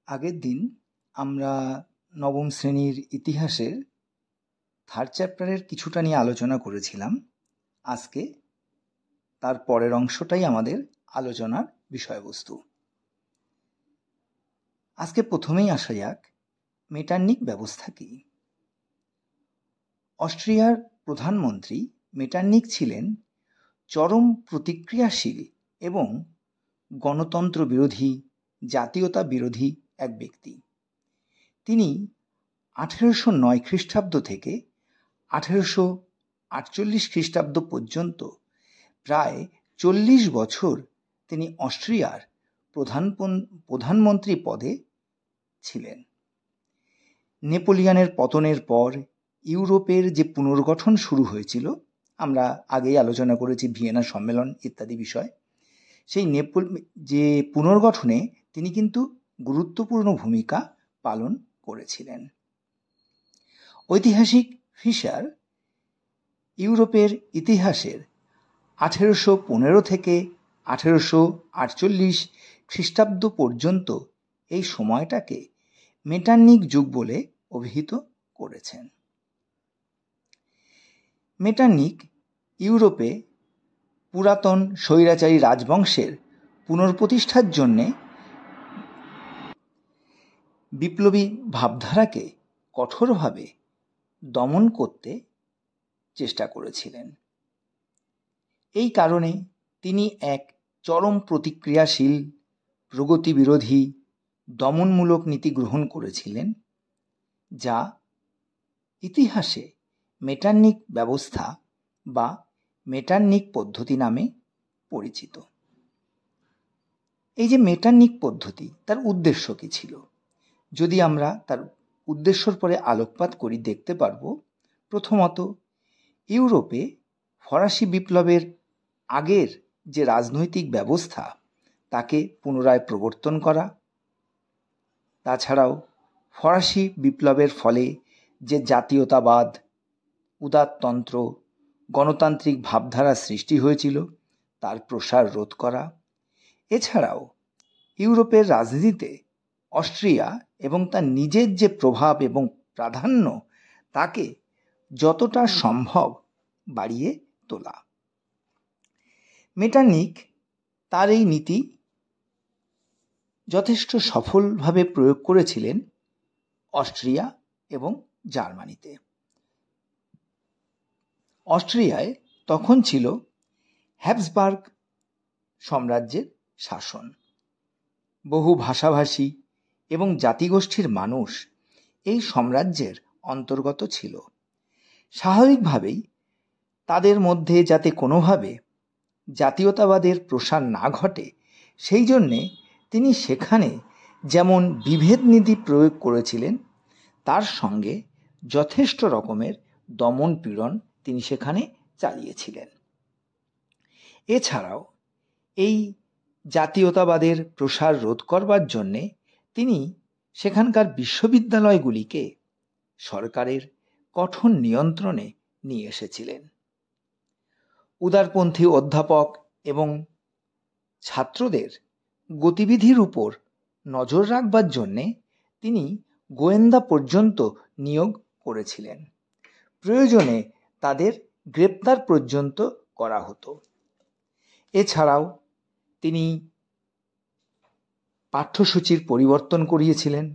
আগের দিন আমরা নবম শ্রেণীর ইতিহাসের থার্ড চ্যাপ্টারের কিছুটা নিয়ে আলোচনা করেছিলাম। আজকে তার পরের অংশটাই আমাদের আলোচনার বিষয়বস্তু। আজকে প্রথমেই আসা যাক, মেটার্নিক ব্যবস্থা কী। অস্ট্রিয়ার প্রধানমন্ত্রী মেটার্নিক ছিলেন চরম প্রতিক্রিয়াশীল এবং গণতন্ত্র বিরোধী, জাতীয়তা বিরোধী এক ব্যক্তি। তিনি 1809 খ্রিস্টাব্দ থেকে 1848 খ্রিস্টাব্দ পর্যন্ত প্রায় 40 বছর তিনি অস্ট্রিয়ার প্রধানমন্ত্রী পদে ছিলেন। নেপোলিয়নের পতনের পর ইউরোপের যে পুনর্গঠন শুরু হয়েছিল, আমরা আগেই আলোচনা করেছি ভিয়েনা সম্মেলন ইত্যাদি বিষয়, সেই যে পুনর্গঠনে তিনি কিন্তু গুরুত্বপূর্ণ ভূমিকা পালন করেছিলেন। ঐতিহাসিক ফিশার ইউরোপের ইতিহাসের 1815 থেকে 1848 খ্রিস্টাব্দ পর্যন্ত এই সময়টাকে মেটার্নিক যুগ বলে অভিহিত করেছেন। মেটার্নিক ইউরোপে পুরাতন স্বৈরাচারী রাজবংশের পুনঃপ্রতিষ্ঠার জন্যে বিপ্লবী ভাবধারাকে কঠোরভাবে দমন করতে চেষ্টা করেছিলেন। এই কারণে তিনি এক চরম প্রতিক্রিয়াশীল, প্রগতি বিরোধী, দমনমূলক নীতি গ্রহণ করেছিলেন, যা ইতিহাসে মেটার্নিক ব্যবস্থা বা মেটার্নিক পদ্ধতি নামে পরিচিত। এই যে মেটার্নিক পদ্ধতি, তার উদ্দেশ্য কী ছিল? যদি আমরা তার উদ্দেশ্যর পরে আলোকপাত করি, দেখতে পারব প্রথমত ইউরোপে ফরাসি বিপ্লবের আগের যে রাজনৈতিক ব্যবস্থা তাকে পুনরায় প্রবর্তন করা। তাছাড়াও ফরাসি বিপ্লবের ফলে যে জাতীয়তাবাদ, উদারতন্ত্র, গণতান্ত্রিক ভাবধারা সৃষ্টি হয়েছিল তার প্রসার রোধ করা। এছাড়াও ইউরোপের রাজনীতিতে অস্ট্রিয়া এবং তার নিজের যে প্রভাব এবং প্রাধান্য তাকে যতটা সম্ভব বাড়িয়ে তোলা। মেটার্নিক তার এই নীতি যথেষ্ট সফলভাবে প্রয়োগ করেছিলেন অস্ট্রিয়া এবং জার্মানিতে। অস্ট্রিয়ায় তখন ছিল হ্যাবসবার্গ সাম্রাজ্যের শাসন। বহু ভাষাভাষী এবং জাতিগোষ্ঠীর মানুষ এই সাম্রাজ্যের অন্তর্গত ছিল। স্বাভাবিকভাবেই তাদের মধ্যে যাতে কোনোভাবে জাতীয়তাবাদের প্রসার না ঘটে, সেই জন্যে তিনি সেখানে যেমন বিভেদ নীতি প্রয়োগ করেছিলেন, তার সঙ্গে যথেষ্ট রকমের দমন পীড়ন তিনি সেখানে চালিয়েছিলেন। এছাড়াও এই জাতীয়তাবাদের প্রসার রোধ করবার জন্যে তিনি সেখানকার বিশ্ববিদ্যালয়গুলিকে সরকারের কঠোর নিয়ন্ত্রণে নিয়ে এসেছিলেন। উদারপন্থী অধ্যাপক এবং ছাত্রদের গতিবিধির উপর নজর রাখবার জন্যে তিনি গোয়েন্দা পর্যন্ত নিয়োগ করেছিলেন। প্রয়োজনে তাদের গ্রেপ্তার পর্যন্ত করা হতো। এছাড়াও তিনি পাঠ্যসূচির পরিবর্তন করিয়েছিলেন।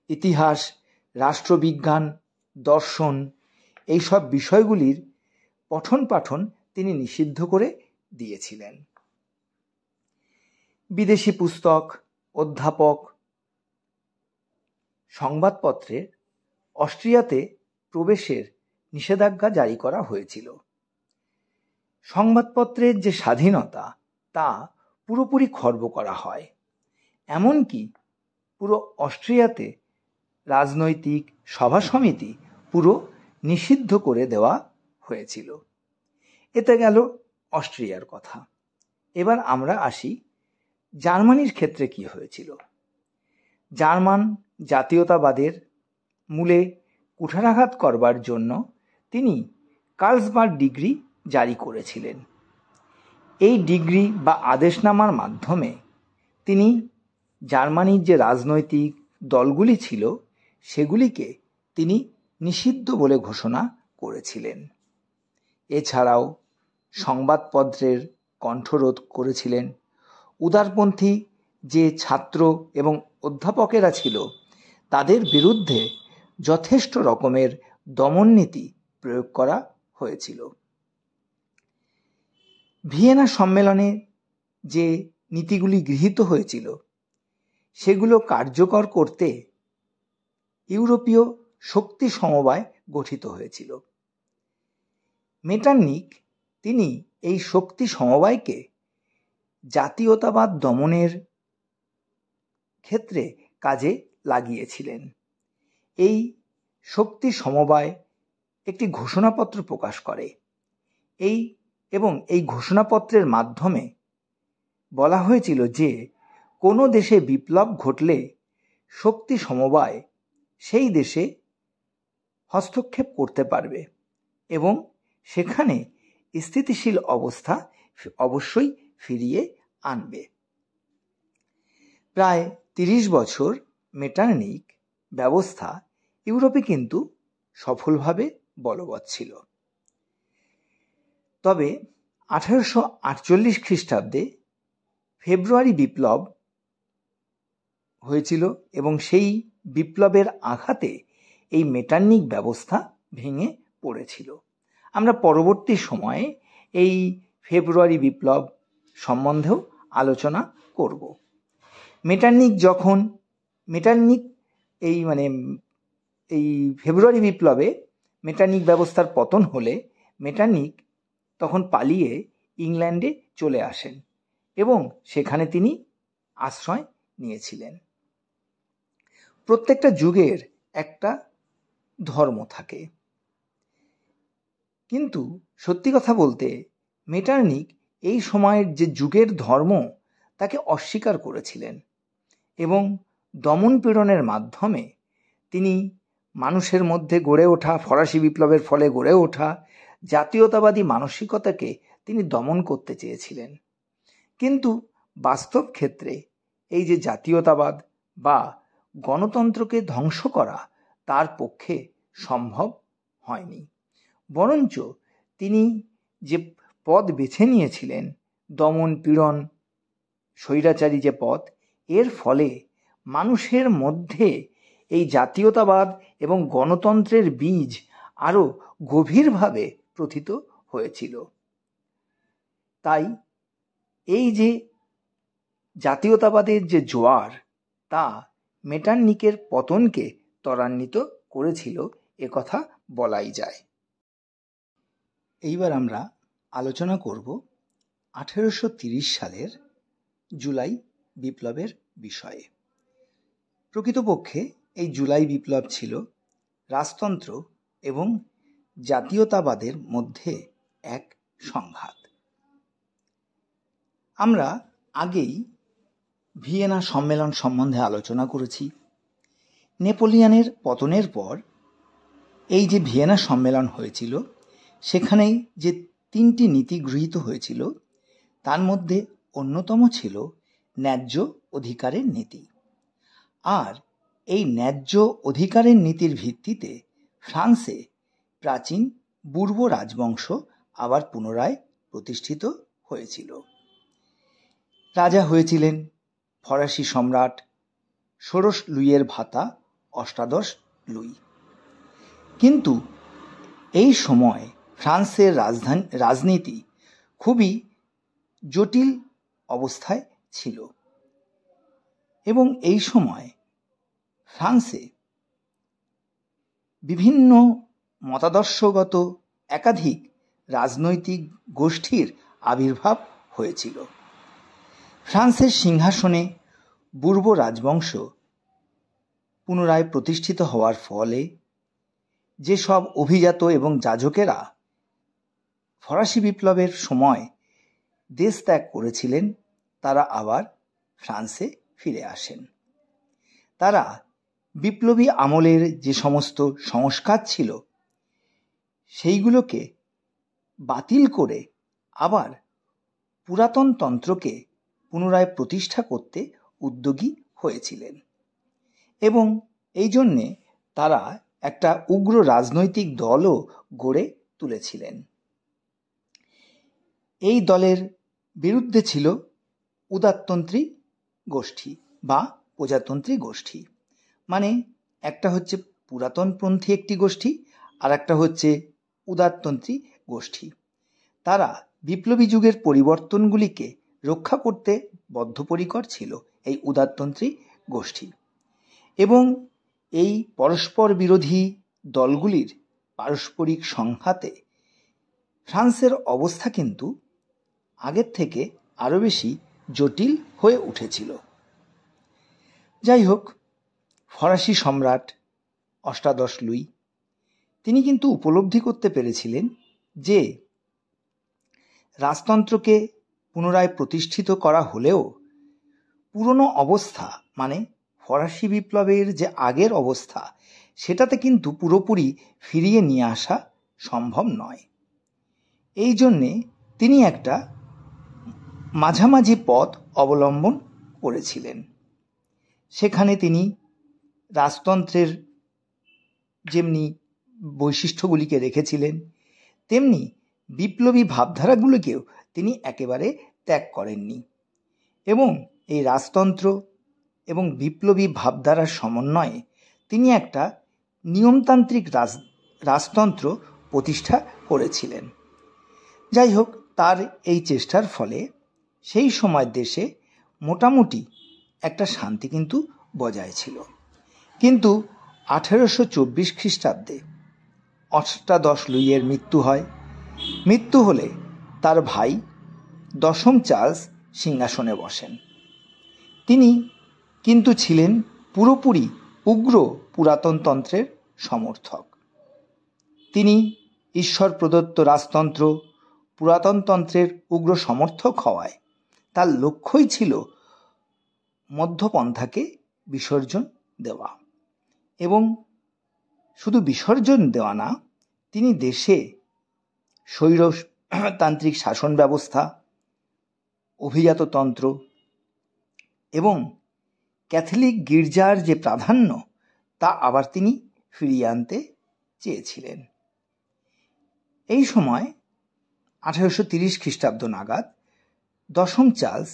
ইতিহাস, রাষ্ট্রবিজ্ঞান, দর্শন এইসব বিষয়গুলির পঠন পাঠন তিনি নিষিদ্ধ করে দিয়েছিলেন। বিদেশি পুস্তক, অধ্যাপক, সংবাদপত্রের অস্ট্রিয়াতে প্রবেশের নিষেধাজ্ঞা জারি করা হয়েছিল। সংবাদপত্রের যে স্বাধীনতা তা পুরোপুরি খর্ব করা হয়। এমনকি পুরো অস্ট্রিয়াতে রাজনৈতিক সভা সমিতি পুরো নিষিদ্ধ করে দেওয়া হয়েছিল। এতে গেল অস্ট্রিয়ার কথা। এবার আমরা আসি জার্মানির ক্ষেত্রে কি হয়েছিল। জার্মান জাতীয়তাবাদের মূলে কুঠারাঘাত করবার জন্য তিনি কার্লসবার্গ ডিক্রি জারি করেছিলেন। এই ডিক্রি বা আদেশনামার মাধ্যমে তিনি জার্মানির যে রাজনৈতিক দলগুলি ছিল সেগুলিকে তিনি নিষিদ্ধ বলে ঘোষণা করেছিলেন। এছাড়াও সংবাদপত্রের কণ্ঠরোধ করেছিলেন। উদারপন্থী যে ছাত্র এবং অধ্যাপকেরা ছিল তাদের বিরুদ্ধে যথেষ্ট রকমের দমননীতি প্রয়োগ করা হয়েছিল। ভিয়েনা সম্মেলনে যে নীতিগুলি গৃহীত হয়েছিল সেগুলো কার্যকর করতে ইউরোপীয় শক্তি সমবায় গঠিত হয়েছিল। মেটারনিখ তিনি এই শক্তি সমবায়কে জাতীয়তাবাদ দমনের ক্ষেত্রে কাজে লাগিয়েছিলেন। এই শক্তি সমবায় একটি ঘোষণাপত্র প্রকাশ করে এই ঘোষণাপত্রের মাধ্যমে বলা হয়েছিল যে কোনো দেশে বিপ্লব ঘটলে শক্তি সমবায় সেই দেশে হস্তক্ষেপ করতে পারবে এবং সেখানে স্থিতিশীল অবস্থা অবশ্যই ফিরিয়ে আনবে। প্রায় 30 বছর মেটারনিখ ব্যবস্থা ইউরোপে কিন্তু সফলভাবে বলবৎ ছিল। তবে 1848 খ্রিস্টাব্দে ফেব্রুয়ারি বিপ্লব হয়েছিল এবং সেই বিপ্লবের আঘাতে এই মেটারনিখ ব্যবস্থা ভেঙে পড়েছিল। আমরা পরবর্তী সময়ে এই ফেব্রুয়ারি বিপ্লব সম্বন্ধেও আলোচনা করব। মেটারনিখ এই ফেব্রুয়ারি বিপ্লবে মেটারনিখ ব্যবস্থার পতন হলে মেটারনিখ তখন পালিয়ে ইংল্যান্ডে চলে আসেন এবং সেখানে তিনি আশ্রয় নিয়েছিলেন। প্রত্যেকটা যুগের একটা ধর্ম থাকে, কিন্তু সত্যি কথা বলতে মেটারনিখ এই সময়ের যে যুগের ধর্ম তাকে অস্বীকার করেছিলেন এবং দমন পীড়নের মাধ্যমে তিনি মানুষের মধ্যে গড়ে ওঠা ফরাসি বিপ্লবের ফলে গড়ে ওঠা জাতীয়তাবাদী মানসিকতাকে তিনি দমন করতে চেয়েছিলেন। কিন্তু বাস্তব ক্ষেত্রে এই যে জাতীয়তাবাদ বা গণতন্ত্রকে ধ্বংস করা তার পক্ষে সম্ভব হয়নি। বরঞ্চ তিনি যে পথ বেছে নিয়েছিলেন, দমন পীড়ন স্বৈরাচারী যে পথ, এর ফলে মানুষের মধ্যে এই জাতীয়তাবাদ এবং গণতন্ত্রের বীজ আরও গভীরভাবে প্রথিত হয়েছিল। তাই এই যে জাতীয়তাবাদের যে জোয়ার তা মেটারনিখের পতনকে ত্বরান্বিত করেছিল, একথা বলাই যায়। এইবার আমরা আলোচনা করব 1830 সালের জুলাই বিপ্লবের বিষয়ে। প্রকৃতপক্ষে এই জুলাই বিপ্লব ছিল রাজতন্ত্র এবং জাতীয়তাবাদের মধ্যে এক সংঘাত। আমরা আগেই ভিয়েনা সম্মেলন সম্বন্ধে আলোচনা করেছি। নেপোলিয়নের পতনের পর এই যে ভিয়েনা সম্মেলন হয়েছিল সেখানেই যে 3টি নীতি গৃহীত হয়েছিল তার মধ্যে অন্যতম ছিল ন্যায্য অধিকারের নীতি। আর এই ন্যায্য অধিকারের নীতির ভিত্তিতে ফ্রান্সে প্রাচীন বুর্বো রাজবংশ আবার পুনরায় প্রতিষ্ঠিত হয়েছিল। রাজা হয়েছিলেন ফরাসি সম্রাট ষোড়শ লুইয়ের ভাতা অষ্টাদশ লুই। কিন্তু এই সময় ফ্রান্সের রাজনীতি খুবই জটিল অবস্থায় ছিল এবং এই সময় ফ্রান্সে বিভিন্ন মতাদর্শগত একাধিক রাজনৈতিক গোষ্ঠীর আবির্ভাব হয়েছিল। ফ্রান্সের সিংহাসনে বুর্বো রাজবংশ পুনরায় প্রতিষ্ঠিত হওয়ার ফলে যেসব অভিজাত এবং যাজকেরা ফরাসি বিপ্লবের সময় দেশ ত্যাগ করেছিলেন তারা আবার ফ্রান্সে ফিরে আসেন। তারা বিপ্লবী আমলের যে সমস্ত সংস্কার ছিল সেইগুলোকে বাতিল করে আবার পুরাতন তন্ত্রকে পুনরায় প্রতিষ্ঠা করতে উদ্যোগী হয়েছিলেন এবং এই জন্যে তারা একটা উগ্র রাজনৈতিক দলও গড়ে তুলেছিলেন। এই দলের বিরুদ্ধে ছিল উদারতন্ত্রী গোষ্ঠী বা প্রজাতন্ত্রী গোষ্ঠী, মানে একটা হচ্ছে পুরাতনপন্থী একটি গোষ্ঠী আর একটা হচ্ছে উদারতন্ত্রী গোষ্ঠী। তারা বিপ্লবী যুগের পরিবর্তনগুলিকে রক্ষা করতে বদ্ধপরিকর ছিল এই উদারতন্ত্রী গোষ্ঠী এবং এই পরস্পর বিরোধী দলগুলির পারস্পরিক সংঘাতে ফ্রান্সের অবস্থা কিন্তু আগের থেকে আরও বেশি জটিল হয়ে উঠেছিল। যাই হোক, ফরাসি সম্রাট অষ্টাদশ লুই তিনি কিন্তু উপলব্ধি করতে পেরেছিলেন যে রাজতন্ত্রকে পুনরায় প্রতিষ্ঠিত করা হলেও পুরনো অবস্থা মানে ফরাসি বিপ্লবের যে আগের অবস্থা সেটাতে কিন্তু পুরোপুরি ফিরিয়ে নিয়ে আসা সম্ভব নয়। এই জন্যে তিনি একটা মাঝামাঝি পথ অবলম্বন করেছিলেন। সেখানে তিনি রাজতন্ত্রের যেমনি বৈশিষ্ট্যগুলিকে রেখেছিলেন তেমনি বিপ্লবী ভাবধারাগুলিকেও তিনি একেবারে ত্যাগ করেননি এবং এই রাজতন্ত্র এবং বিপ্লবী ভাবধারার সমন্বয়ে তিনি একটা নিয়মতান্ত্রিক রাজতন্ত্র প্রতিষ্ঠা করেছিলেন। যাই হোক, তার এই চেষ্টার ফলে সেই সময় দেশে মোটামুটি একটা শান্তি কিন্তু বজায় ছিল। কিন্তু 1824 খ্রিস্টাব্দে অষ্টাদশ লুইয়ের মৃত্যু হয়। মৃত্যু হলে তার ভাই দশম চার্লস সিংহাসনে বসেন। তিনি কিন্তু ছিলেন পুরোপুরি উগ্র পুরাতনতন্ত্রের সমর্থক। তিনি ঈশ্বর প্রদত্ত রাজতন্ত্র পুরাতনতন্ত্রের উগ্র সমর্থক হওয়ায় তার লক্ষ্যই ছিল মধ্যপন্থাকে বিসর্জন দেওয়া এবং শুধু বিসর্জন দেওয়া না, তিনি দেশে স্বৈরতান্ত্রিক শাসন ব্যবস্থা, অভিজাততন্ত্র এবং ক্যাথলিক গির্জার যে প্রাধান্য তা আবার তিনি ফিরিয়ে আনতে চেয়েছিলেন। এই সময় 1830 খ্রিস্টাব্দ নাগাদ দশম চার্লস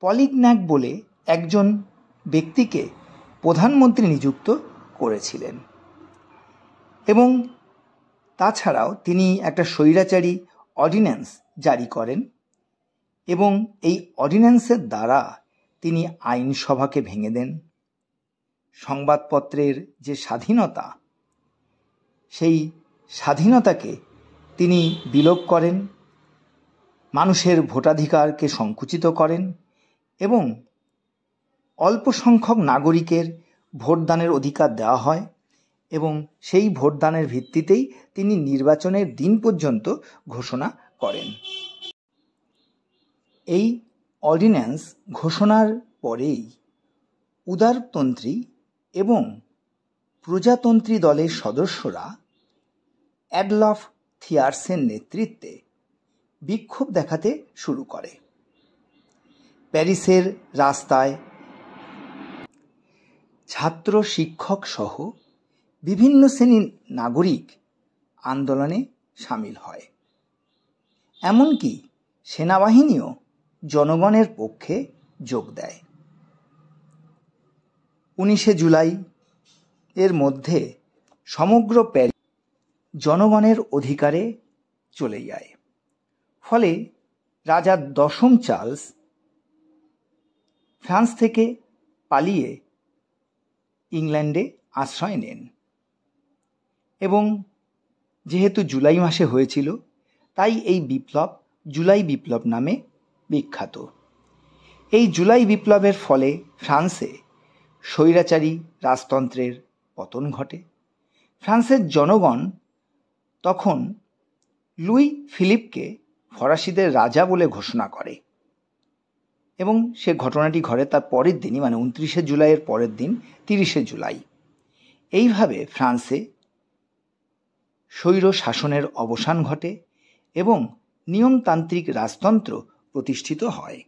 পলিগন্যাক বলে একজন ব্যক্তিকে প্রধানমন্ত্রী নিযুক্ত করেছিলেন এবং তাছাড়াও তিনি একটা স্বৈরাচারী অর্ডিন্যান্স জারি করেন এবং এই অর্ডিন্যান্সের দ্বারা তিনি আইনসভাকে ভেঙে দেন। সংবাদপত্রের যে স্বাধীনতা সেই স্বাধীনতাকে তিনি বিলোপ করেন, মানুষের ভোটাধিকারকে সংকুচিত করেন এবং অল্প সংখ্যক নাগরিকের ভোটদানের অধিকার দেওয়া হয় এবং সেই ভোটদানের ভিত্তিতেই তিনি নির্বাচনের দিন পর্যন্ত ঘোষণা করেন। এই অর্ডিন্যান্স ঘোষণার পরেই উদারতন্ত্রী এবং প্রজাতন্ত্রী দলের সদস্যরা অ্যাডলফ থিয়ার্সের নেতৃত্বে বিক্ষোভ দেখাতে শুরু করে। প্যারিসের রাস্তায় ছাত্র শিক্ষক সহ বিভিন্ন শ্রেণীর নাগরিক আন্দোলনে সামিল হয়। এমনকি সেনাবাহিনীও জনগণের পক্ষে যোগ দেয়। 19 জুলাই এর মধ্যে সমগ্র প্যারিস জনগণের অধিকারে চলে যায়। ফলে রাজা দশম চার্লস ফ্রান্স থেকে পালিয়ে ইংল্যান্ডে আশ্রয় নেন এবং যেহেতু জুলাই মাসে হয়েছিল তাই এই বিপ্লব জুলাই বিপ্লব নামে বিখ্যাত। এই জুলাই বিপ্লবের ফলে ফ্রান্সে স্বৈরাচারী রাজতন্ত্রের পতন ঘটে। ফ্রান্সের জনগণ তখন লুই ফিলিপকে ফরাসিদের রাজা বলে ঘোষণা করে এবং সে ঘটনাটি ঘটে তার পরের দিনই, মানে 29 জুলাইয়ের পরের দিন 30 জুলাই। এইভাবে ফ্রান্সে স্বৈর শাসনের অবসান ঘটে এবং নিয়মতান্ত্রিক রাজতন্ত্র প্রতিষ্ঠিত হয়।